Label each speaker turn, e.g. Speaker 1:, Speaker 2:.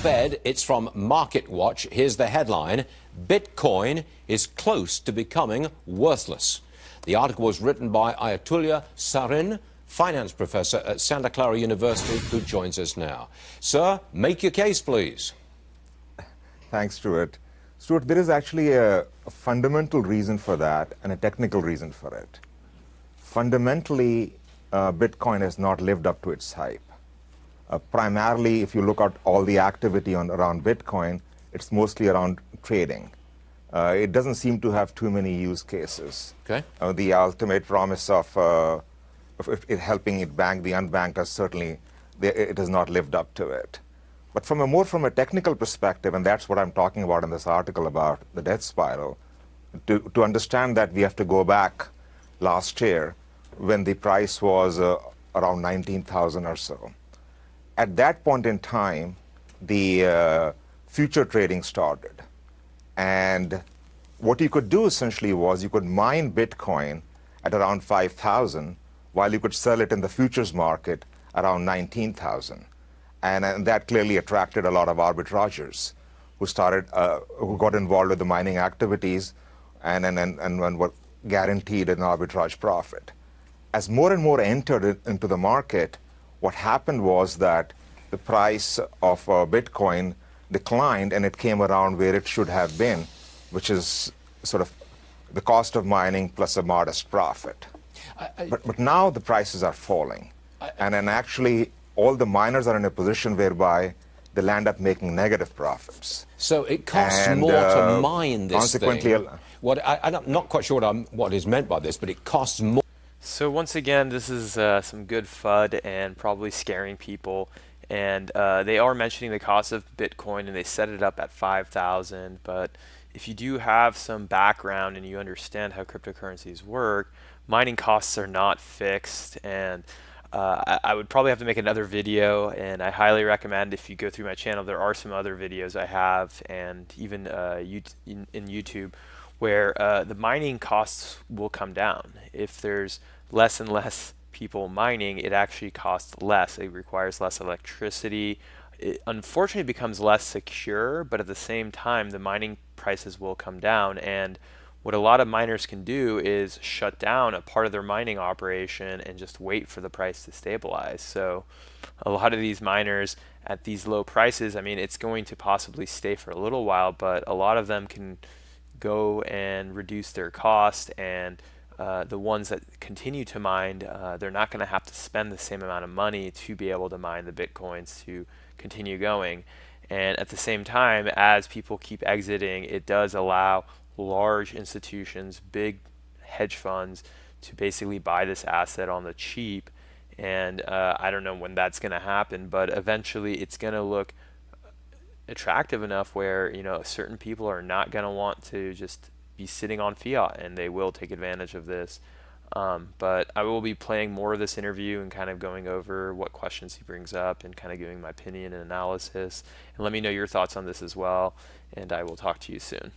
Speaker 1: Fed, it's from MarketWatch. Here's the headline: Bitcoin is close to becoming worthless. The article was written by Ayatollah Sarin, finance professor at Santa Clara University, who joins us now. Sir, make your case, please.
Speaker 2: Thanks, Stuart. Stuart, there is actually a fundamental reason for that and a technical reason for it. Fundamentally, Bitcoin has not lived up to its hype. Primarily, if you look at all the activity around Bitcoin, it's mostly around trading. It doesn't seem to have too many use cases.
Speaker 1: Okay.
Speaker 2: The ultimate promise of it helping it bank the unbanked has certainly, it has not lived up to it. But from a technical perspective, and that's what I'm talking about in this article about the death spiral, to understand that we have to go back last year when the price was around 19,000 or so. At that point in time, the future trading started. And what you could do essentially was you could mine Bitcoin at around 5,000 while you could sell it in the futures market around 19,000. And that clearly attracted a lot of arbitrageurs who got involved with the mining activities and were guaranteed an arbitrage profit. As more and more entered into the market, what happened was that the price of Bitcoin declined and it came around where it should have been, which is sort of the cost of mining plus a modest profit. But now the prices are falling. And then actually all the miners are in a position whereby they'll end up making negative profits.
Speaker 1: So it costs more to mine this
Speaker 2: consequently,
Speaker 1: thing. I'm not quite sure what is meant by this, but it costs more.
Speaker 3: So once again, this is some good FUD and probably scaring people. And they are mentioning the cost of Bitcoin, and they set it up at 5,000. But if you do have some background and you understand how cryptocurrencies work, mining costs are not fixed. And I would probably have to make another video, and I highly recommend if you go through my channel, there are some other videos I have, and even in YouTube, where the mining costs will come down. If there's less and less people mining, it actually costs less. It requires less electricity. It unfortunately becomes less secure, but at the same time, the mining prices will come down. And what a lot of miners can do is shut down a part of their mining operation and just wait for the price to stabilize. So a lot of these miners at these low prices, I mean, it's going to possibly stay for a little while, but a lot of them can go and reduce their cost, and the ones that continue to mine, they're not going to have to spend the same amount of money to be able to mine the Bitcoins to continue going. And at the same time, as people keep exiting, it does allow large institutions, big hedge funds, to basically buy this asset on the cheap. And I don't know when that's going to happen, but eventually it's going to look attractive enough where, you know, certain people are not going to want to just be sitting on fiat, and they will take advantage of this. But I will be playing more of this interview and kind of going over what questions he brings up and kind of giving my opinion and analysis. And let me know your thoughts on this as well, and I will talk to you soon.